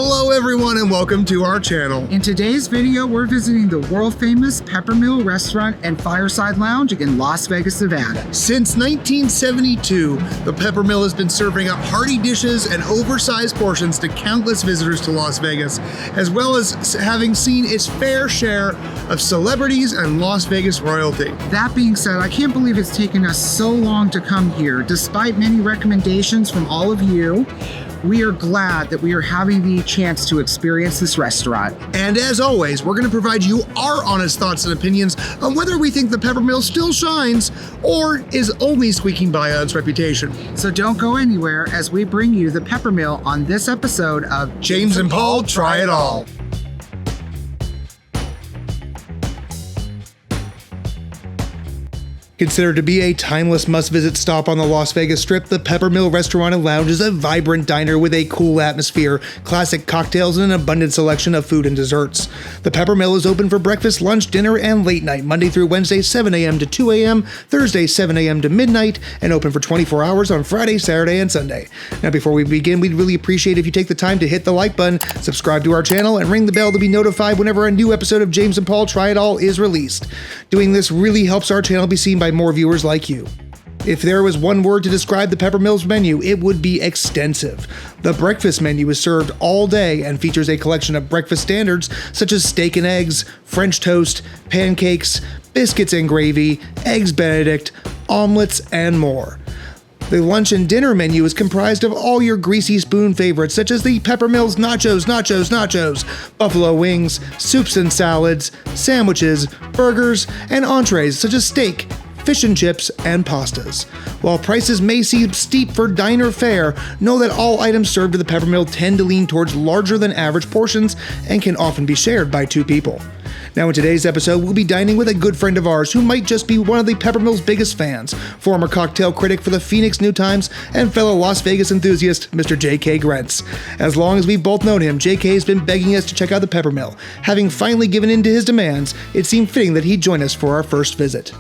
Hello everyone and welcome to our channel. In today's video, we're visiting the world-famous Peppermill Restaurant and Fireside Lounge in Las Vegas, Nevada. Since 1972, the Peppermill has been serving up hearty dishes and oversized portions to countless visitors to Las Vegas, as well as having seen its fair share of celebrities and Las Vegas royalty. That being said, I can't believe it's taken us so long to come here. Despite many recommendations from all of you, we are glad that we are having the chance to experience this restaurant. And as always, we're going to provide you our honest thoughts and opinions on whether we think the Peppermill still shines or is only squeaking by on its reputation. So don't go anywhere as we bring you the Peppermill on this episode of James and Paul Try It All. Considered to be a timeless must-visit stop on the Las Vegas Strip, the Peppermill Restaurant and Lounge is a vibrant diner with a cool atmosphere, classic cocktails, and an abundant selection of food and desserts. The Peppermill is open for breakfast, lunch, dinner, and late night, Monday through Wednesday, 7 a.m. to 2 a.m., Thursday, 7 a.m. to midnight, and open for 24 hours on Friday, Saturday, and Sunday. Now, before we begin, we'd really appreciate if you take the time to hit the like button, subscribe to our channel, and ring the bell to be notified whenever a new episode of James and Paul Try It All is released. Doing this really helps our channel be seen by more viewers like you. If there was one word to describe the Peppermill's menu, it would be extensive. The breakfast menu is served all day and features a collection of breakfast standards such as steak and eggs, French toast, pancakes, biscuits and gravy, eggs Benedict, omelets, and more. The lunch and dinner menu is comprised of all your greasy spoon favorites such as the Peppermill's nachos, buffalo wings, soups and salads, sandwiches, burgers, and entrees such as steak, fish and chips, and pastas. While prices may seem steep for diner fare, know that all items served at the Peppermill tend to lean towards larger than average portions and can often be shared by two people. Now in today's episode, we'll be dining with a good friend of ours who might just be one of the Peppermill's biggest fans, former cocktail critic for the Phoenix New Times and fellow Las Vegas enthusiast, Mr. J.K. Grentz. As long as we've both known him, J.K. has been begging us to check out the Peppermill. Having finally given in to his demands, it seemed fitting that he'd join us for our first visit.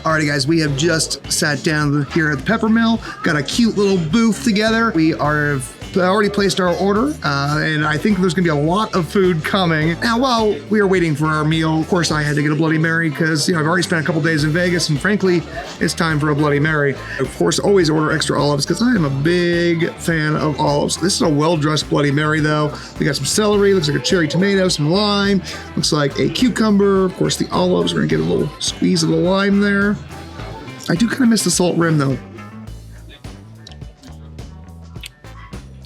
Alrighty guys, we have just sat down here at the Peppermill, got a cute little booth together. We are already placed our order, and I think there's gonna be a lot of food coming. Now, while we are waiting for our meal, of course I had to get a Bloody Mary because, I've already spent a couple days in Vegas, and frankly, it's time for a Bloody Mary. Of course, always order extra olives because I am a big fan of olives. This is a well-dressed Bloody Mary though. We got some celery, looks like a cherry tomato, some lime, looks like a cucumber, of course the olives, we're gonna get a little squeeze of the lime there. I do kind of miss the salt rim though.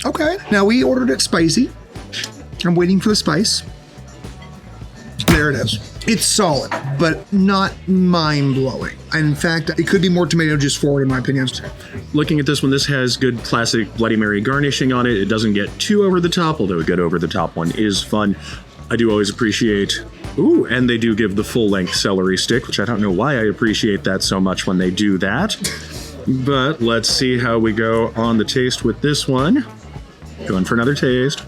Okay, now we ordered it spicy. I'm waiting for the spice. There it is. It's solid, but not mind-blowing. In fact, it could be more tomato juice forward in my opinion. Looking at this one, this has good classic Bloody Mary garnishing on it. It doesn't get too over the top, although a good over the top one is fun. I do always appreciate, and they do give the full-length celery stick, which I don't know why I appreciate that so much when they do that. But let's see how we go on the taste with this one. Going for another taste.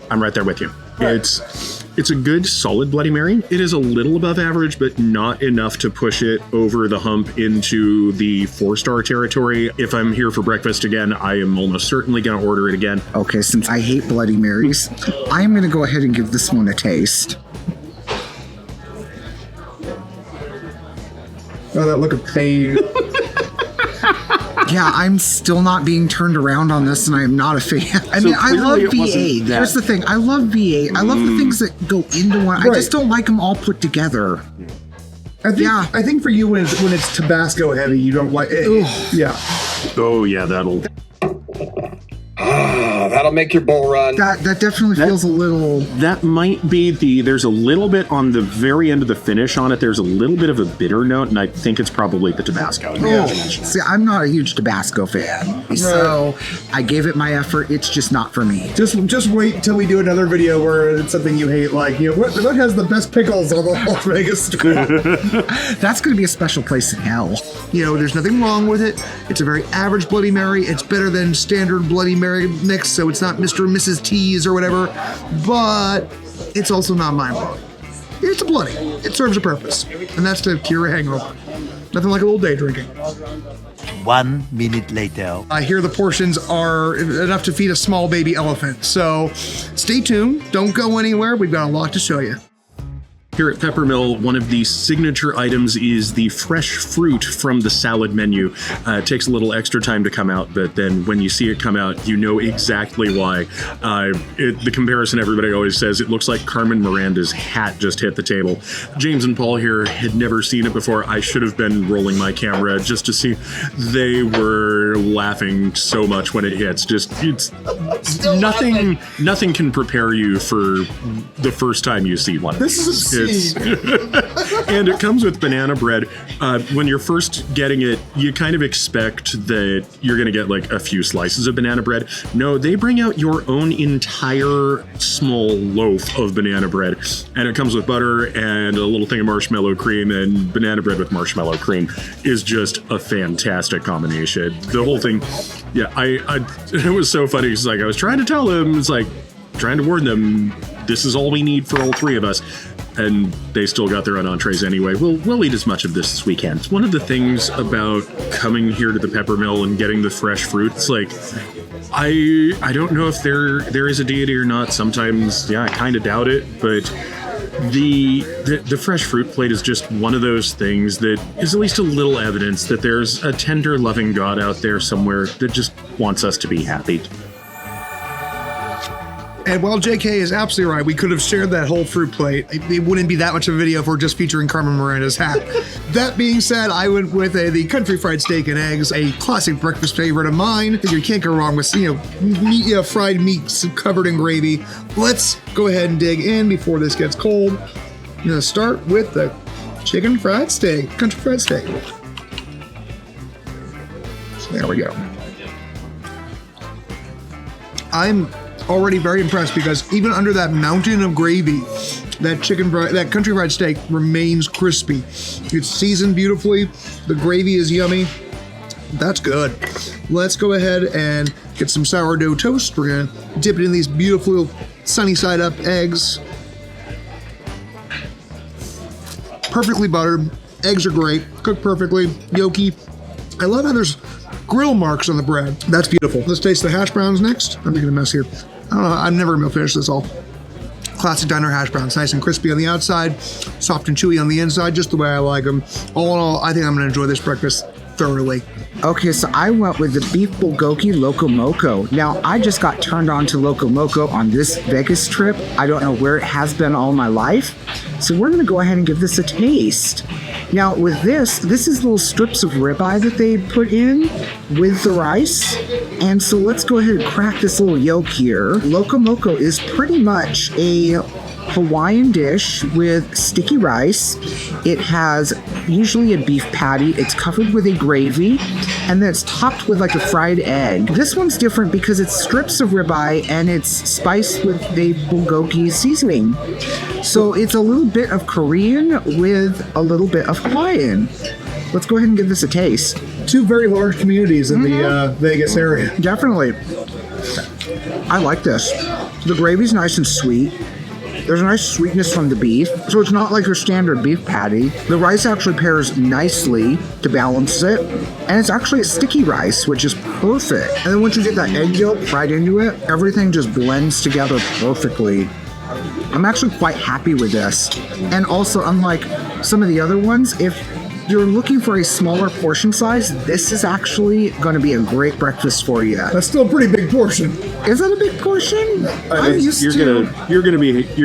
I'm right there with you. It's a good, solid Bloody Mary. It is a little above average, but not enough to push it over the hump into the 4-star territory. If I'm here for breakfast again, I am almost certainly going to order it again. Okay, since I hate Bloody Marys, I'm going to go ahead and give this one a taste. Oh, that look of pain. Yeah, I'm still not being turned around on this, and I am not a fan. I mean, I love V8. Here's the thing. I love V8. I love the things that go into one. Right. I just don't like them all put together. I think for you, when it's Tabasco heavy, you don't like it. Yeah. Oh, yeah, that'll make your bowl run. That definitely feels a little... That might be there's a little bit on the very end of the finish on it. There's a little bit of a bitter note, and I think it's probably the Tabasco. See, I'm not a huge Tabasco fan, so I gave it my effort. It's just not for me. Just wait until we do another video where it's something you hate, like, what has the best pickles on the Las Vegas Strip? That's going to be a special place in hell. There's nothing wrong with it. It's a very average Bloody Mary. It's better than standard Bloody Mary mix, so it's not Mr. and Mrs. T's or whatever, but it's also not mind-blowing. It's a bloody. It serves a purpose, and that's to cure a hangover. Nothing like a little day drinking. 1 minute later. I hear the portions are enough to feed a small baby elephant. So stay tuned. Don't go anywhere. We've got a lot to show you. Here at Peppermill, one of the signature items is the fresh fruit from the salad menu. It takes a little extra time to come out, but then when you see it come out, you know exactly why. The comparison everybody always says, it looks like Carmen Miranda's hat just hit the table. James and Paul here had never seen it before. I should have been rolling my camera just to see. They were laughing so much when it hits. It's nothing can prepare you for the first time you see one. This is a and it comes with banana bread. When you're first getting it, you kind of expect that you're going to get like a few slices of banana bread. No, they bring out your own entire small loaf of banana bread. And it comes with butter and a little thing of marshmallow cream, and banana bread with marshmallow cream is just a fantastic combination. The whole thing, yeah, it was so funny. It's like, I was trying to tell them, it's like, trying to warn them, this is all we need for all three of us. And they still got their own entrees anyway. We'll eat as much of this as we can. It's one of the things about coming here to the Peppermill and getting the fresh fruit. It's like, I don't know if there is a deity or not. Sometimes, yeah, I kind of doubt it. But the fresh fruit plate is just one of those things that is at least a little evidence that there's a tender, loving God out there somewhere that just wants us to be happy. And while JK is absolutely right, we could have shared that whole fruit plate. It wouldn't be that much of a video if we're just featuring Carmen Miranda's hat. That being said, I went with the country fried steak and eggs, a classic breakfast favorite of mine. You can't go wrong with, fried meats covered in gravy. Let's go ahead and dig in before this gets cold. I'm gonna start with the chicken fried steak, country fried steak. So there we go. I'm already very impressed because even under that mountain of gravy, that country fried steak remains crispy. It's seasoned beautifully. The gravy is yummy. That's good. Let's go ahead and get some sourdough toast. We're gonna dip it in these beautiful sunny side up eggs. Perfectly buttered. Eggs are great. Cooked perfectly. Yolky. I love how there's grill marks on the bread. That's beautiful. Let's taste the hash browns next. I'm making a mess here. I don't know, I'm never gonna finish this all. Classic diner hash browns, nice and crispy on the outside, soft and chewy on the inside, just the way I like them. All in all, I think I'm gonna enjoy this breakfast thoroughly. Okay, so I went with the beef bulgogi Loco Moco. Now, I just got turned on to Loco Moco on this Vegas trip. I don't know where it has been all my life. So we're gonna go ahead and give this a taste. Now with this is little strips of ribeye that they put in with the rice. And so let's go ahead and crack this little yolk here. Loco Moco is pretty much a Hawaiian dish with sticky rice. It has usually a beef patty. It's covered with a gravy, and then it's topped with like a fried egg. This one's different because it's strips of ribeye and it's spiced with the bulgogi seasoning. So it's a little bit of Korean with a little bit of Hawaiian. Let's go ahead and give this a taste. Two very large communities in the Vegas area. Definitely. I like this. The gravy's nice and sweet. There's a nice sweetness from the beef, so it's not like your standard beef patty. The rice actually pairs nicely to balance it, and it's actually a sticky rice, which is perfect. And then once you get that egg yolk fried into it, everything just blends together perfectly. I'm actually quite happy with this. And also, unlike some of the other ones, if you're looking for a smaller portion size, this is actually going to be a great breakfast for you. That's still a pretty big portion. Is that a big portion? You're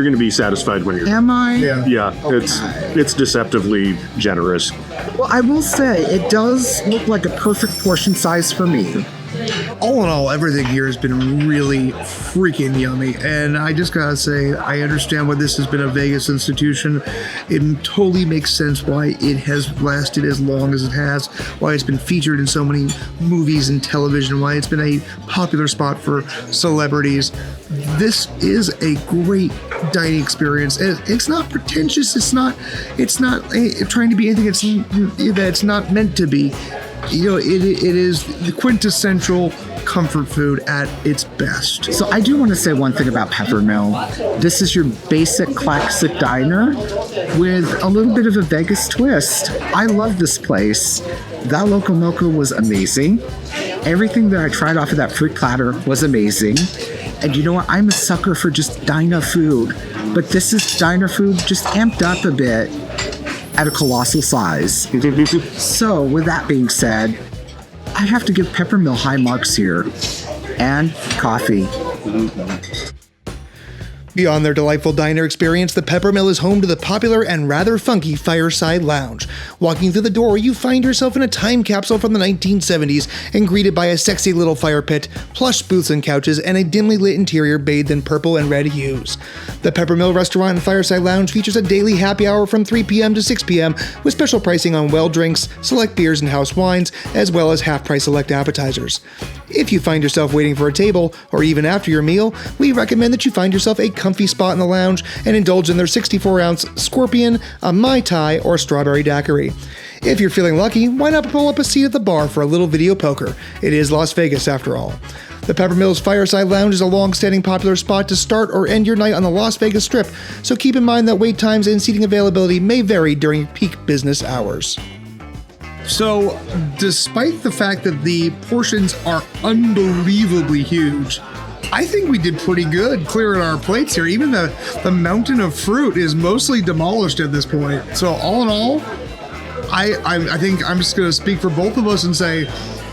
gonna be satisfied when you're. Am I? Yeah, Okay. it's deceptively generous. Well, I will say it does look like a perfect portion size for me. All in all, everything here has been really freaking yummy. And I just gotta say, I understand why this has been a Vegas institution. It totally makes sense why it has lasted as long as it has, why it's been featured in so many movies and television, why it's been a popular spot for celebrities. This is a great dining experience. It's not pretentious. It's not trying to be anything that's not meant to be. You know, it is the quintessential comfort food at its best. So I do want to say one thing about Peppermill. This is your basic classic diner with a little bit of a Vegas twist. I love this place. That Loco Moco was amazing. Everything that I tried off of that fruit platter was amazing. And you know what? I'm a sucker for just diner food. But this is diner food just amped up a bit at a colossal size. So with that being said, I have to give Peppermill high marks here. And coffee. Beyond their delightful diner experience, the Peppermill is home to the popular and rather funky Fireside Lounge. Walking through the door, you find yourself in a time capsule from the 1970s and greeted by a sexy little fire pit, plush booths and couches, and a dimly lit interior bathed in purple and red hues. The Peppermill Restaurant and Fireside Lounge features a daily happy hour from 3 p.m. to 6 p.m. with special pricing on well drinks, select beers and house wines, as well as half-price select appetizers. If you find yourself waiting for a table, or even after your meal, we recommend that you find yourself a comfy spot in the lounge and indulge in their 64-ounce Scorpion, a Mai Tai, or strawberry daiquiri. If you're feeling lucky, why not pull up a seat at the bar for a little video poker? It is Las Vegas after all. The Peppermill's Fireside Lounge is a long-standing popular spot to start or end your night on the Las Vegas Strip, so keep in mind that wait times and seating availability may vary during peak business hours. So, despite the fact that the portions are unbelievably huge, I think we did pretty good clearing our plates here. Even the mountain of fruit is mostly demolished at this point. So all in all, I think I'm just going to speak for both of us and say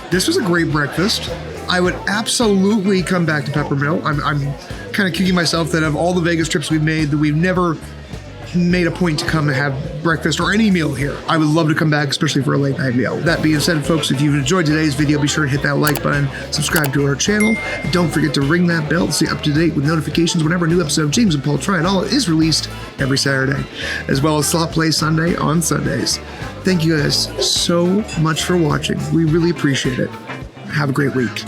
this was a great breakfast. I would absolutely come back to Peppermill. I'm kind of kicking myself that of all the Vegas trips we've made, that we've never made a point to come and have breakfast or any meal here. I would love to come back, especially for a late night meal. That being said, folks, if you've enjoyed today's video, be sure to hit that like button, subscribe to our channel, and don't forget to ring that bell to stay up to date with notifications whenever a new episode of James and Paul Try It All is released every Saturday, as well as Slot Play Sunday on Sundays. Thank you guys so much for watching. We really appreciate it. Have a great week.